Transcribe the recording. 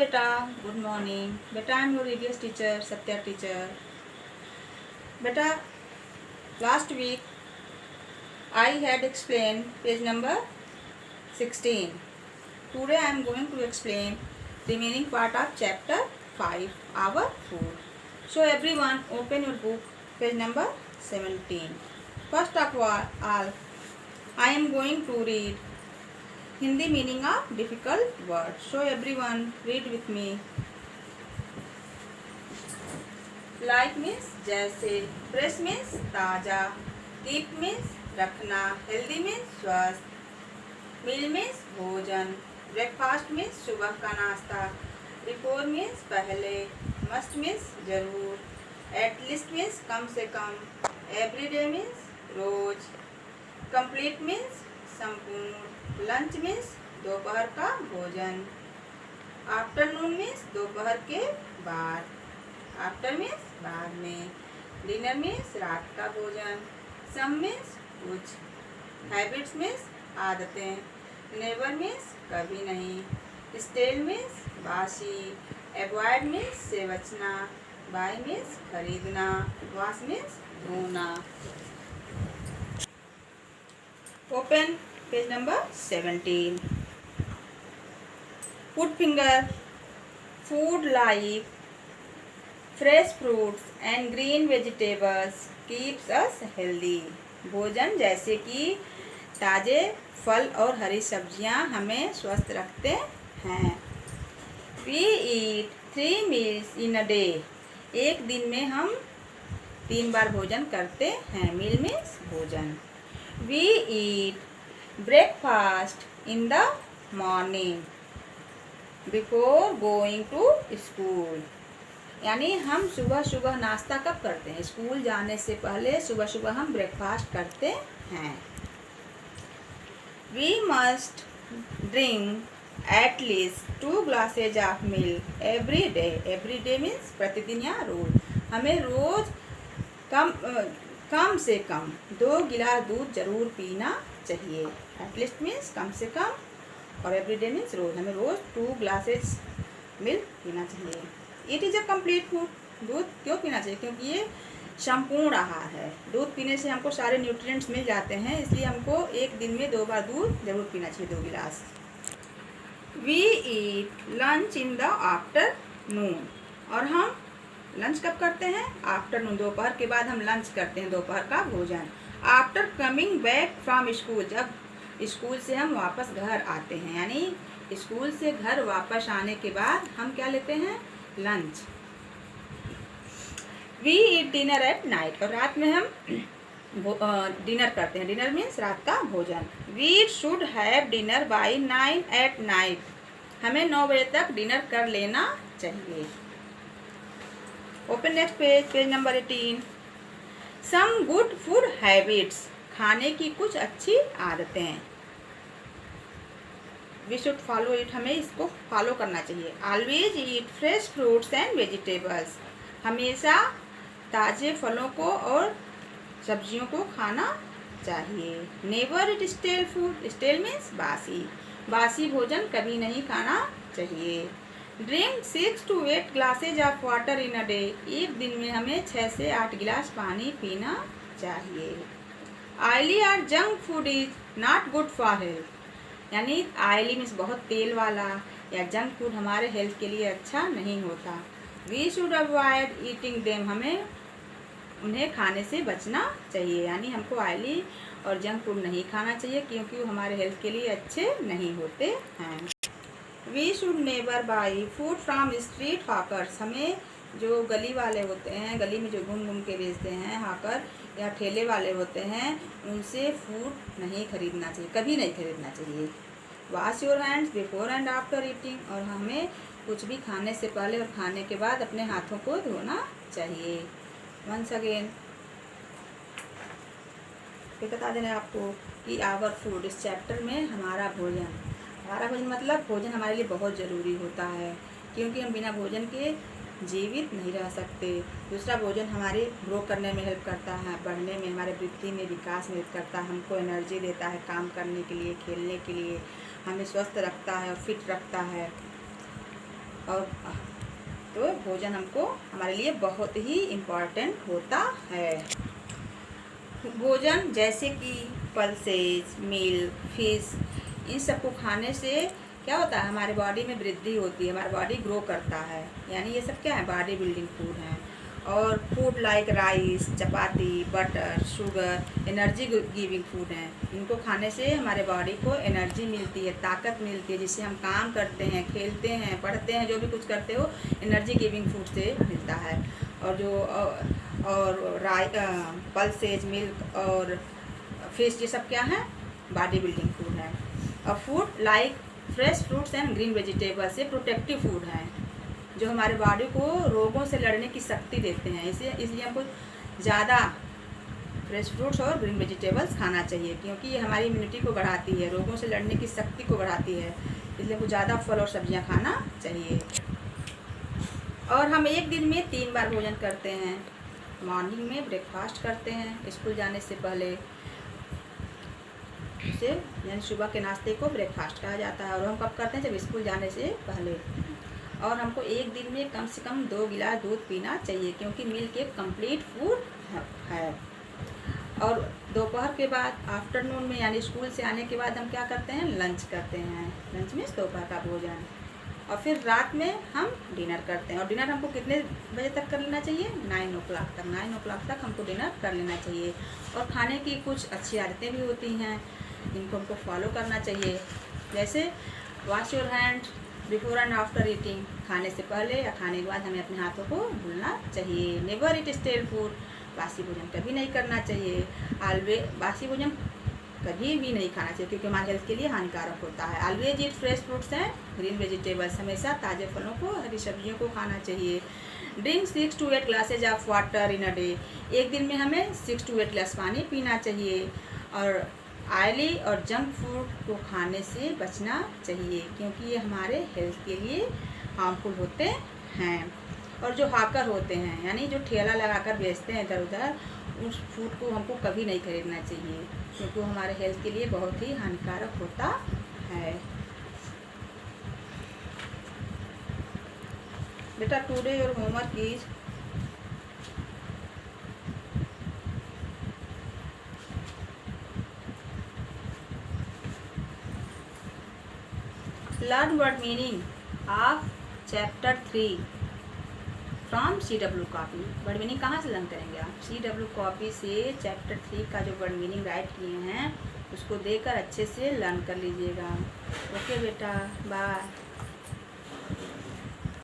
beta, good morning. Beta, I am your EVS teacher, Satya teacher. Beta, last week I had explained page number 16. Today I am going to explain remaining part of chapter 5, our food. So everyone open your book, page number 17. First of all, I am going to read Hindi meaning of difficult words. So everyone read with me. Like means जैसे, fresh means ताज़ा, keep means रखना, healthy means स्वस्थ, मील means भोजन, breakfast means सुबह का नाश्ता, before means पहले, must means जरूर, एटलीस्ट मीन्स कम से कम, एवरीडे मीन्स रोज, कंप्लीट मीन्स संपूर्ण, लंच मीन्स दोपहर का भोजन, आफ्टरनून मीन्स दोपहर के बाद, आफ्टर मीन्स बाद में, डिनर मीन्स रात का भोजन, सम मीन्स कुछ, हैबिट्स मीन्स आदतें, नेवर मीन्स कभी नहीं, स्टेल मीन्स बासी, एवॉइड मीन्स से बचना, बाय मीन्स खरीदना, वॉश मीन्स धोना। Open page number 17. Put finger. Food like fresh fruits and green vegetables keeps us healthy. भोजन जैसे कि ताज़े फल और हरी सब्जियां हमें स्वस्थ रखते हैं. We eat 3 meals in a day. एक दिन में हम 3 बार भोजन करते हैं. मील मीन्स भोजन. We eat breakfast in the morning before going to school. यानी हम सुबह सुबह नाश्ता कब करते हैं? स्कूल जाने से पहले सुबह सुबह हम ब्रेकफास्ट करते हैं. We must drink at least 2 glasses of milk every day. Every day means प्रतिदिन या रोज. हमें रोज कम से कम 2 गिलास दूध जरूर पीना चाहिए. एटलीस्ट मीन्स कम से कम, और एवरी डे मीन्स रोज. हमें रोज 2 ग्लासेस मिल्क पीना चाहिए. It is a complete food. दूध क्यों पीना चाहिए? क्योंकि ये संपूर्ण आहार है. दूध पीने से हमको सारे न्यूट्रिएंट्स मिल जाते हैं, इसलिए हमको एक दिन में 2 बार दूध जरूर पीना चाहिए, 2 गिलास. We eat lunch in the afternoon. और हम लंच कब करते हैं? आफ्टरनून, दोपहर के बाद हम लंच करते हैं, दोपहर का भोजन. After coming back from school. जब स्कूल से हम वापस घर आते हैं, यानी स्कूल से घर वापस आने के बाद हम क्या लेते हैं? Lunch. We eat dinner at night. और रात में हम डिनर करते हैं. डिनर मीन्स रात का भोजन. We should have dinner by 9 at night. हमें 9 बजे तक डिनर कर लेना चाहिए. Open next page, page number 18. Some good food habits. खाने की कुछ अच्छी आदतें. We should follow it. हमें इसको फॉलो करना चाहिए. Always eat fresh fruits and vegetables. हमेशा ताज़े फलों को और सब्जियों को खाना चाहिए. Never eat stale food. Stale means बासी. बासी भोजन कभी नहीं खाना चाहिए. Drink 6 to 8 glasses of water in a day. एक दिन में हमें 6 से 8 गिलास पानी पीना चाहिए. ऑयली और junk food is not good for health. यानी ऑयली मीन्स बहुत तेल वाला या जंक फूड हमारे हेल्थ के लिए अच्छा नहीं होता. We should avoid eating them. हमें उन्हें खाने से बचना चाहिए. यानी हमको ऑयली और जंक फूड नहीं खाना चाहिए, क्योंकि वो हमारे हेल्थ के लिए अच्छे नहीं होते हैं. We should never buy food from street hawkers. हमें जो गली वाले होते हैं, गली में जो घूम घूम के बेचते हैं, हॉकर या ठेले वाले होते हैं, उनसे फूड नहीं खरीदना चाहिए, कभी नहीं खरीदना चाहिए. Wash your hands before and after eating. और हमें कुछ भी खाने से पहले और खाने के बाद अपने हाथों को धोना चाहिए. वंस अगेन फिर बता देना आपको कि आवर फूड, इस चैप्टर में हमारा भोजन मतलब भोजन हमारे लिए बहुत ज़रूरी होता है, क्योंकि हम बिना भोजन के जीवित नहीं रह सकते. दूसरा, भोजन हमारे ग्रो करने में हेल्प करता है, बढ़ने में, हमारे वृद्धि में, विकास में हेल्प करता है. हमको एनर्जी देता है काम करने के लिए, खेलने के लिए. हमें स्वस्थ रखता है और फिट रखता है. और तो भोजन हमको हमारे लिए बहुत ही इम्पॉर्टेंट होता है। भोजन जैसे कि पल्सेस, मिल्क, फिश, इन सबको खाने से क्या होता है, हमारे बॉडी में वृद्धि होती है, हमारा बॉडी ग्रो करता है। यानी ये सब क्या है, बॉडी बिल्डिंग फूड हैं। और food like rice, chapati, butter, sugar energy giving food हैं। इनको खाने से हमारे बॉडी को एनर्जी मिलती है, ताकत मिलती है, जिससे हम काम करते हैं, खेलते हैं, पढ़ते हैं, जो भी कुछ करते हो एनर्जी गिविंग फूड से मिलता है। और जो पल्सेज, मिल्क और फिश, ये सब क्या है, बॉडी बिल्डिंग फूड है। और food like fresh fruits and green vegetables ये प्रोटेक्टिव फूड हैं, जो हमारे बॉडी को रोगों से लड़ने की शक्ति देते हैं। इसलिए हमको ज़्यादा फ्रेश फ्रूट्स और ग्रीन वेजिटेबल्स खाना चाहिए, क्योंकि ये हमारी इम्यूनिटी को बढ़ाती है, रोगों से लड़ने की शक्ति को बढ़ाती है। इसलिए हमको ज़्यादा फल और सब्जियां खाना चाहिए। और हम एक दिन में 3 बार भोजन करते हैं। मॉर्निंग में ब्रेकफास्ट करते हैं स्कूल जाने से पहले, उसे यानी सुबह के नाश्ते को ब्रेकफास्ट कहा जाता है। और हम कब करते हैं, जब स्कूल जाने से पहले। और हमको एक दिन में कम से कम 2 गिलास दूध पीना चाहिए, क्योंकि मिल्क एक कंप्लीट फूड है। और दोपहर के बाद आफ्टरनून में यानी स्कूल से आने के बाद हम क्या करते हैं, लंच करते हैं। लंच में दोपहर का भोजन। और फिर रात में हम डिनर करते हैं। और डिनर हमको कितने बजे तक कर लेना चाहिए, 9 o'clock तक। 9 o'clock तक हमको डिनर कर लेना चाहिए। और खाने की कुछ अच्छी आदतें भी होती हैं, इनको हमको फॉलो करना चाहिए। जैसे wash your hand before and after eating, खाने से पहले या खाने के बाद हमें अपने हाथों को धुलना चाहिए। नेवर ईट स्टेल फूड, बासी भोजन कभी नहीं करना चाहिए। बासी भोजन कभी भी नहीं खाना चाहिए, क्योंकि हमारे हेल्थ के लिए हानिकारक होता है। Always eat fresh fruits and green vegetables, हमेशा ताज़े फलों को, हरी सब्जियों को खाना चाहिए। Drink 6 to 8 glasses of water in a day, एक दिन में हमें 6 to 8 गिलास पानी पीना चाहिए। और ऑयली और जंक फूड को खाने से बचना चाहिए, क्योंकि ये हमारे हेल्थ के लिए हार्मफुल होते हैं। और जो हाकर होते हैं, यानी जो ठेला लगाकर बेचते हैं इधर उधर, उस फूड को हमको कभी नहीं खरीदना चाहिए, क्योंकि वो हमारे हेल्थ के लिए बहुत ही हानिकारक होता है। बेटा today your homework is learn word meaning of chapter 3 from CW copy. Word meaning कहाँ से लर्न करेंगे आप, CW कॉपी से चैप्टर 3 का जो वर्ड मीनिंग राइट किए हैं उसको देकर अच्छे से लर्न कर लीजिएगा। ओके बेटा, बाय।